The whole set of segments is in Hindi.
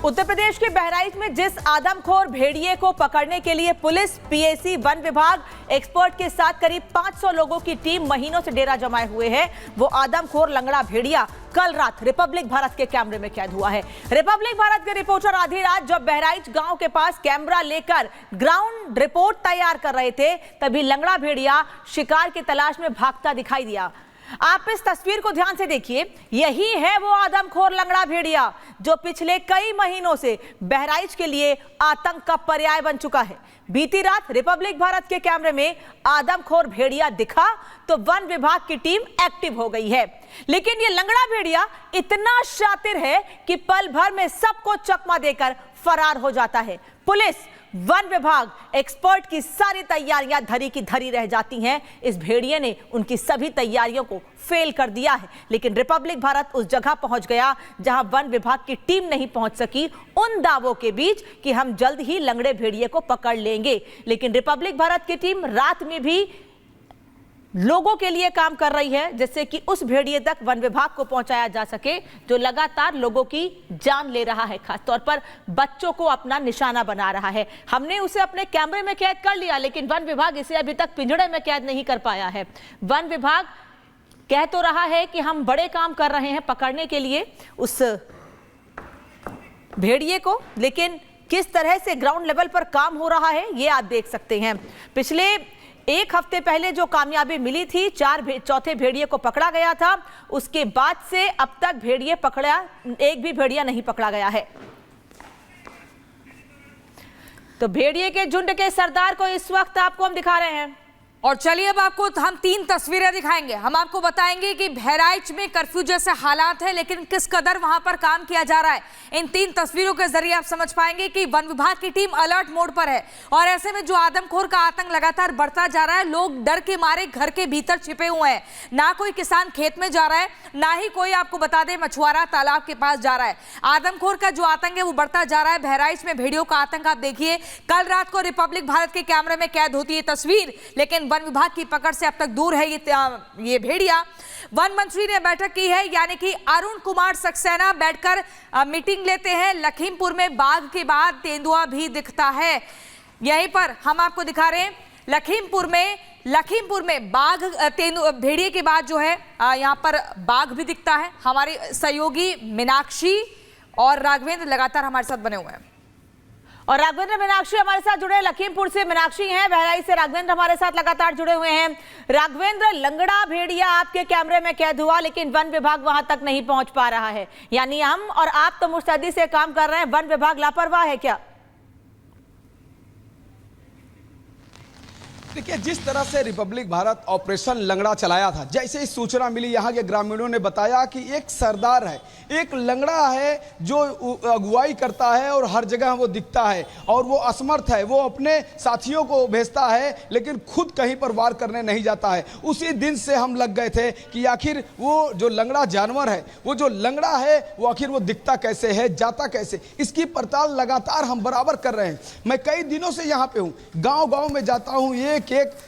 उत्तर प्रदेश के बहराइच में जिस आदमखोर भेड़िए को पकड़ने के लिए पुलिस, पीएसी, वन विभाग एक्सपर्ट के साथ करीब 500 लोगों की टीम महीनों से डेरा जमाए हुए है, वो आदमखोर लंगड़ा भेड़िया कल रात रिपब्लिक भारत के कैमरे में कैद हुआ है। रिपब्लिक भारत के रिपोर्टर आधी रात जब बहराइच गांव के पास कैमरा लेकर ग्राउंड रिपोर्ट तैयार कर रहे थे, तभी लंगड़ा भेड़िया शिकार की तलाश में भागता दिखाई दिया। आप इस तस्वीर को ध्यान से देखिए, यही है वो आदमखोर लंगड़ा भेड़िया जो पिछले कई महीनों से बहराइच के लिए आतंक का पर्याय बन चुका है। बीती रात रिपब्लिक भारत के कैमरे में आदमखोर भेड़िया दिखा तो वन विभाग की टीम एक्टिव हो गई है, लेकिन ये लंगड़ा भेड़िया इतना शातिर है कि पल भर में सबको चकमा देकर फरार हो जाता है। पुलिस, वन विभाग, एक्सपर्ट की सारी तैयारियां धरी की धरी रह जाती हैं। इस भेड़िए ने उनकी सभी तैयारियों को फेल कर दिया है, लेकिन रिपब्लिक भारत उस जगह पहुंच गया जहां वन विभाग की टीम नहीं पहुंच सकी, उन दावों के बीच कि हम जल्द ही लंगड़े भेड़िए को पकड़ लेंगे। लेकिन रिपब्लिक भारत की टीम रात में भी लोगों के लिए काम कर रही है, जिससे कि उस भेड़िए तक वन विभाग को पहुंचाया जा सके जो लगातार लोगों की जान ले रहा है, खासतौर पर बच्चों को अपना निशाना बना रहा है। हमने उसे अपने कैमरे में कैद कर लिया, लेकिन वन विभाग इसे अभी तक पिंजड़े में कैद नहीं कर पाया है। वन विभाग कह तो रहा है कि हम बड़े काम कर रहे हैं पकड़ने के लिए उस भेड़िए को, लेकिन किस तरह से ग्राउंड लेवल पर काम हो रहा है ये आप देख सकते हैं। पिछले एक हफ्ते पहले जो कामयाबी मिली थी, चौथे भेड़िए को पकड़ा गया था, उसके बाद से अब तक भेड़िए पकड़ा, एक भी भेड़िया नहीं पकड़ा गया है। तो भेड़िए के झुंड के सरदार को इस वक्त आपको हम दिखा रहे हैं। और चलिए अब आपको हम 3 तस्वीरें दिखाएंगे। हम आपको बताएंगे कि बहराइच में कर्फ्यू जैसे हालात है, लेकिन किस कदर वहां पर काम किया जा रहा है। इन 3 तस्वीरों के जरिए आप समझ पाएंगे कि वन विभाग की टीम अलर्ट मोड पर है और ऐसे में जो आदमखोर का आतंक लगातार बढ़ता जा रहा है, लोग डर के मारे घर के भीतर छिपे हुए हैं। ना कोई किसान खेत में जा रहा है, ना ही कोई आपको बता दें मछुआरा तालाब के पास जा रहा है। आदमखोर का जो आतंक है वो बढ़ता जा रहा है। बहराइच में भेड़ियों का आतंक आप देखिए, कल रात को रिपब्लिक भारत के कैमरे में कैद होती है तस्वीर, लेकिन वन विभाग की पकड़ से अब तक दूर है ये भेड़िया। वन मंत्री ने बैठक की है, यानी कि अरुण कुमार सक्सेना बैठकर मीटिंग लेते हैं। लखीमपुर में बाघ के बाद तेंदुआ भी दिखता है, यहीं पर हम आपको दिखा रहे हैं। लखीमपुर में बाघ भेड़िए के बाद जो है यहाँ पर बाघ भी दिखता है। हमारे सहयोगी मीनाक्षी और राघवेंद्र लगातार हमारे साथ बने हुए हैं और राघवेंद्र, मीनाक्षी हमारे साथ जुड़े, लखीमपुर से मीनाक्षी हैं, बहराइच से राघवेंद्र हमारे साथ लगातार जुड़े हुए हैं। राघवेंद्र, लंगड़ा भेड़िया आपके कैमरे में कैद हुआ, लेकिन वन विभाग वहां तक नहीं पहुंच पा रहा है, यानी हम और आप तो मुस्तैदी से काम कर रहे हैं, वन विभाग लापरवाह है क्या? देखिए, जिस तरह से रिपब्लिक भारत ऑपरेशन लंगड़ा चलाया था, जैसे ही सूचना मिली यहाँ के ग्रामीणों ने बताया कि एक सरदार है, एक लंगड़ा है जो अगुवाई करता है और हर जगह वो दिखता है और वो असमर्थ है। वो अपने साथियों को भेजता है लेकिन खुद कहीं पर वार करने नहीं जाता है। उसी दिन से हम लग गए थे कि आखिर वो जो लंगड़ा जानवर है, वो जो लंगड़ा है, वो आखिर वो दिखता कैसे है, जाता कैसे, इसकी पड़ताल लगातार हम बराबर कर रहे हैं। मैं कई दिनों से यहाँ पे हूँ, गाँव में जाता हूँ, एक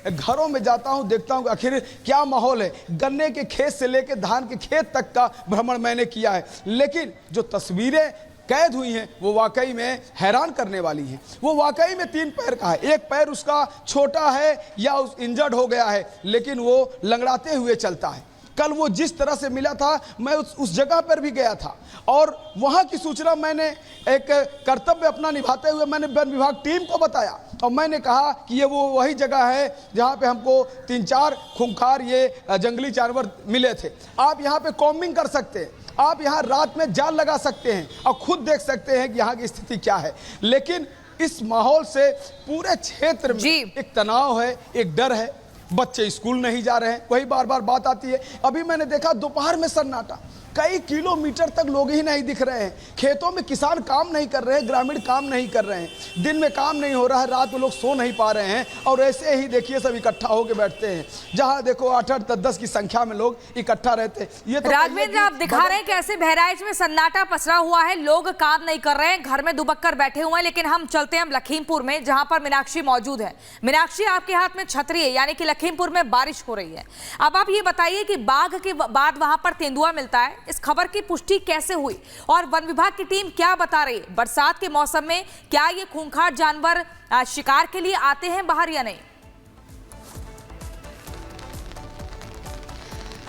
घरों में जाता हूं, देखता हूं आखिर क्या माहौल है। गन्ने के खेत से लेकर धान के खेत तक का भ्रमण मैंने किया है, लेकिन जो तस्वीरें कैद हुई हैं वो वाकई में हैरान करने वाली हैं। वो वाकई में 3 पैर का है, एक पैर उसका छोटा है या इंजर्ड हो गया है, लेकिन वो लंगड़ाते हुए चलता है। कल वो जिस तरह से मिला था, मैं उस जगह पर भी गया था और वहाँ की सूचना मैंने एक कर्तव्य अपना निभाते हुए मैंने वन विभाग टीम को बताया और मैंने कहा कि ये वो वही जगह है जहाँ पे हमको 3-4 खूंखार ये जंगली जानवर मिले थे। आप यहाँ पे कॉम्बिंग कर सकते हैं, आप यहाँ रात में जाल लगा सकते हैं और खुद देख सकते हैं कि यहाँ की स्थिति क्या है। लेकिन इस माहौल से पूरे क्षेत्र में एक तनाव है, एक डर है। बच्चे स्कूल नहीं जा रहे हैं, वही बार बार बात आती है। अभी मैंने देखा दोपहर में सन्नाटा, कई किलोमीटर तक लोग ही नहीं दिख रहे हैं। खेतों में किसान काम नहीं कर रहे हैं, ग्रामीण काम नहीं कर रहे हैं, दिन में काम नहीं हो रहा है, रात में लोग सो नहीं पा रहे हैं और ऐसे ही देखिए सब इकट्ठा होकर बैठते हैं। जहां देखो 8-8, 10-10 की संख्या में लोग इकट्ठा रहते हैं। ये तो राघवेंद्र आप दिखा रहे हैं कैसे बहराइच में सन्नाटा पसरा हुआ है, लोग काम नहीं कर रहे हैं, घर में दुबक्कर बैठे हुए हैं। लेकिन हम चलते हैं लखीमपुर में, जहां पर मीनाक्षी मौजूद है। मीनाक्षी, आपके हाथ में छतरी है, यानी कि लखीमपुर में बारिश हो रही है। अब आप ये बताइए कि बाघ के बाद वहां पर तेंदुआ मिलता है, इस खबर की पुष्टि कैसे हुई और वन विभाग की टीम क्या बता रही है? बरसात के मौसम में क्या ये खूंखार जानवर शिकार के लिए आते हैं बाहर या नहीं?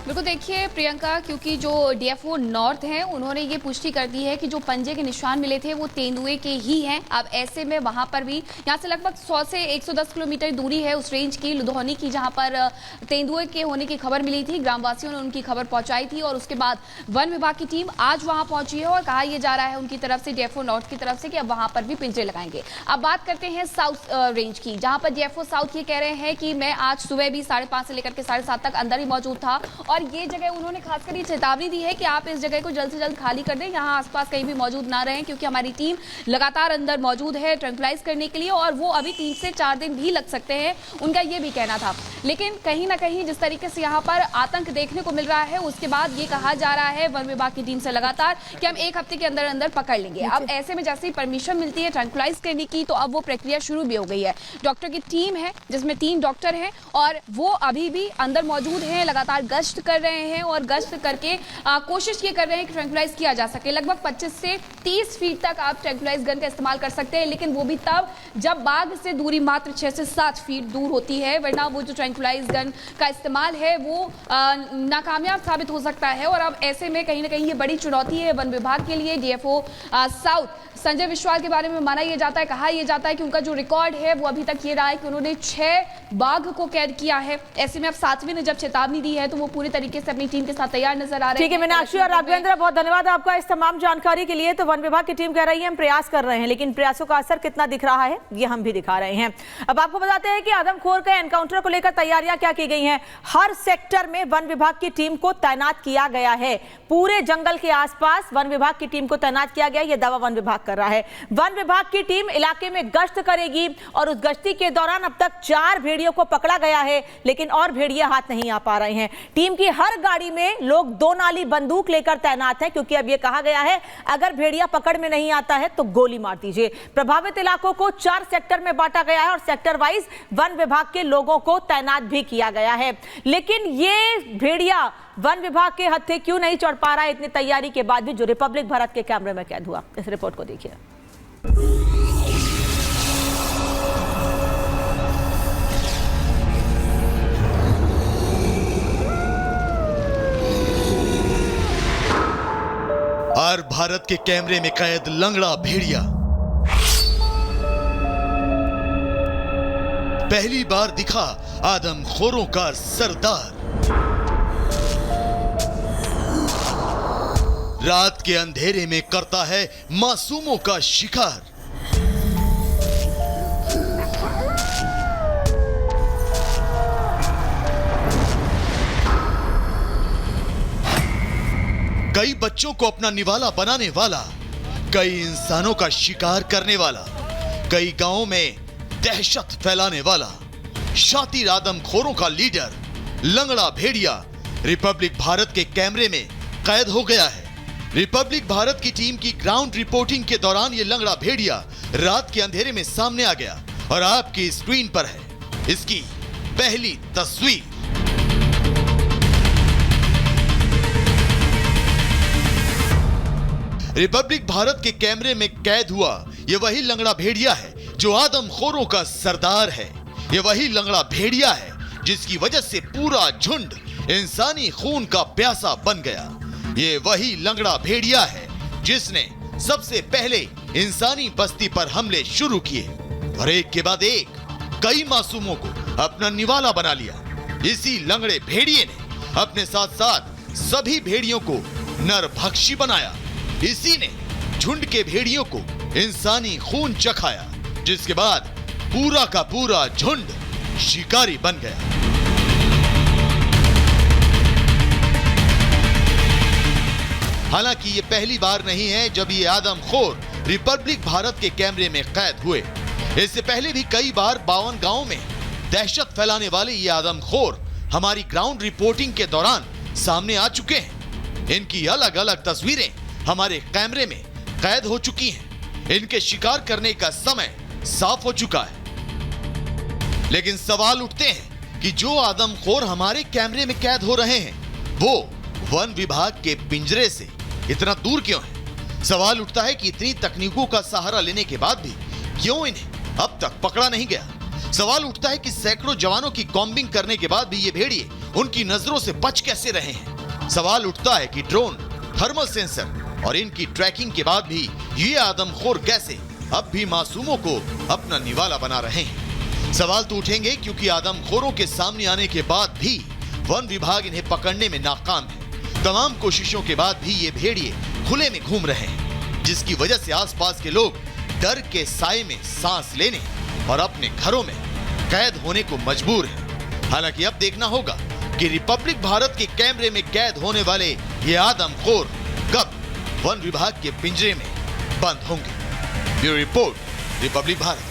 बिल्कुल, देखिए प्रियंका, क्योंकि जो डीएफओ नॉर्थ हैं उन्होंने ये पुष्टि कर दी है कि जो पंजे के निशान मिले थे वो तेंदुए के ही हैं। अब ऐसे में वहां पर भी यहाँ से लगभग 100 से 110 किलोमीटर दूरी है उस रेंज की, लुधौनी की, जहां पर तेंदुए के होने की खबर मिली थी। ग्रामवासियों ने उनकी खबर पहुंचाई थी और उसके बाद वन विभाग की टीम आज वहां पहुंची है और कहा यह जा रहा है उनकी तरफ से, डीएफओ नॉर्थ की तरफ से, कि अब वहां पर भी पिंजरे लगाएंगे। अब बात करते हैं साउथ रेंज की, जहां पर डीएफओ साउथ ये कह रहे हैं कि मैं आज सुबह भी 5:30 से लेकर के 7:30 तक अंदर ही मौजूद था और ये जगह उन्होंने खासकर ये चेतावनी दी है कि आप इस जगह को जल्द से जल्द खाली कर दें, यहाँ आसपास कहीं भी मौजूद ना रहें, क्योंकि हमारी टीम लगातार अंदर मौजूद है ट्रैंक्विलाइज करने के लिए और वो अभी 3 से 4 दिन भी लग सकते हैं, उनका ये भी कहना था। लेकिन कहीं ना कहीं जिस तरीके से यहाँ पर आतंक देखने को मिल रहा है, उसके बाद ये कहा जा रहा है वन विभाग की टीम से लगातार कि हम 1 हफ्ते के अंदर अंदर पकड़ लेंगे। अब ऐसे में जैसे ही परमिशन मिलती है ट्रैंक्विलाइज करने की, तो अब वो प्रक्रिया शुरू भी हो गई है। डॉक्टर की टीम है जिसमें 3 डॉक्टर हैं और वो अभी भी अंदर मौजूद हैं, लगातार गश्त कर रहे हैं और गश्त करके कोशिश ये कर रहे हैं कि ट्रैंक्विलाइज किया जा सके। लगभग 25 से 30 फीट तक आप ट्रैंक्विलाइज गन का इस्तेमाल कर सकते हैं, लेकिन वो भी तब जब बाघ से दूरी मात्र 6 से 7 फीट दूर होती है, वरना वो जो ट्रैंक्विलाइज गन का इस्तेमाल है वो नाकामयाब साबित हो सकता है। और अब ऐसे में कहीं ना कहीं ये बड़ी चुनौती है वन विभाग के लिए। डीएफओ साउथ संजय विश्वाल के बारे में माना यह जाता है, कहा यह जाता है कि उनका जो रिकॉर्ड है वो अभी तक ये रहा है कि उन्होंने 6 बाघ को कैद किया है। ऐसे में अब 7वें ने जब चेतावनी दी है तो वो पूरी तरीके से अपनी टीम के साथ तैयार नजर आ रहे हैं। ठीक है मीनाक्षी और राघवेंद्र, बहुत धन्यवाद आपका इस तमाम जानकारी के लिए। तो वन विभाग की टीम कह रही है हम प्रयास कर रहे हैं, लेकिन प्रयासों का असर कितना दिख रहा है ये हम भी दिखा रहे हैं। अब आपको बताते हैं कि आदमखोर के एनकाउंटर को लेकर तैयारियां क्या की गई हैं। हर सेक्टर में वन विभाग की टीम को तैनात किया गया है। पूरे जंगल के आसपास वन विभाग की टीम को तैनात किया गया, यह दावा वन विभाग कर रहा है। वन विभाग की टीम इलाके में गश्त करेगी और उस गश्ती के दौरान अब तक 4 भेड़ियों को पकड़ा गया है, लेकिन और भेड़िए हाथ नहीं आ पा रहे हैं। टीम की हर गाड़ी में लोग 2 नाली बंदूक लेकर तैनात हैं, क्योंकि अब यह कहा गया है अगर भेड़िया पकड़ में नहीं आता है तो गोली मार दीजिए। प्रभावित इलाकों को 4 सेक्टर में बांटा गया है और सेक्टर वाइज वन विभाग के लोगों को तैनात भी किया गया है। लेकिन ये भेड़िया वन विभाग के हत्थे क्यों नहीं चढ़ पा रहा है इतनी तैयारी के बाद भी, जो रिपब्लिक भारत के कैमरे में कैद हुआ। इस रिपोर्ट को देखिए। और भारत के कैमरे में कैद लंगड़ा भेड़िया पहली बार दिखा आदमखोरों का सरदार। रात के अंधेरे में करता है मासूमों का शिकार। कई बच्चों को अपना निवाला बनाने वाला, कई इंसानों का शिकार करने वाला, कई गांवों में दहशत फैलाने वाला, शातिर आदमखोरों का लीडर लंगड़ा भेड़िया रिपब्लिक भारत के कैमरे में कैद हो गया है। रिपब्लिक भारत की टीम की ग्राउंड रिपोर्टिंग के दौरान यह लंगड़ा भेड़िया रात के अंधेरे में सामने आ गया और आपकी स्क्रीन पर है इसकी पहली तस्वीर। रिपब्लिक भारत के कैमरे में कैद हुआ यह वही लंगड़ा भेड़िया है जो आदमखोरों का सरदार है। यह वही लंगड़ा भेड़िया है जिसकी वजह से पूरा झुंड इंसानी खून का प्यासा बन गया। ये वही लंगड़ा भेड़िया है जिसने सबसे पहले इंसानी बस्ती पर हमले शुरू किए और एक के बाद एक कई मासूमों को अपना निवाला बना लिया। इसी लंगड़े भेड़िए ने अपने साथ साथ सभी भेड़ियों को नरभक्षी बनाया। इसी ने झुंड के भेड़ियों को इंसानी खून चखाया, जिसके बाद पूरा का पूरा झुंड शिकारी बन गया। हालांकि ये पहली बार नहीं है जब ये आदमखोर रिपब्लिक भारत के कैमरे में कैद हुए। इससे पहले भी कई बार 52 गांवों में दहशत फैलाने वाले ये आदमखोर हमारी ग्राउंड रिपोर्टिंग के दौरान सामने आ चुके हैं। इनकी अलग अलग तस्वीरें हमारे कैमरे में कैद हो चुकी हैं। इनके शिकार करने का समय साफ हो चुका है। लेकिन सवाल उठते हैं कि जो आदमखोर हमारे कैमरे में कैद हो रहे हैं वो वन विभाग के पिंजरे से इतना दूर क्यों है? सवाल उठता है कि इतनी तकनीकों का सहारा लेने के बाद भी क्यों इन्हें अब तक पकड़ा नहीं गया। सवाल उठता है कि सैकड़ों जवानों की कॉम्बिंग करने के बाद भी ये भेड़िए उनकी नजरों से बच कैसे रहे हैं। सवाल उठता है कि ड्रोन, थर्मल सेंसर और इनकी ट्रैकिंग के बाद भी ये आदमखोर कैसे अब भी मासूमों को अपना निवाला बना रहे हैं। सवाल तो उठेंगे क्योंकि आदमखोरों के सामने आने के बाद भी वन विभाग इन्हें पकड़ने में नाकाम है। तमाम कोशिशों के बाद भी ये भेड़िए खुले में घूम रहे हैं, जिसकी वजह से आसपास के लोग डर के साए में सांस लेने और अपने घरों में कैद होने को मजबूर हैं। हालांकि अब देखना होगा कि रिपब्लिक भारत के कैमरे में कैद होने वाले ये आदमखोर कब वन विभाग के पिंजरे में बंद होंगे। Bureau report, Republic Bharat.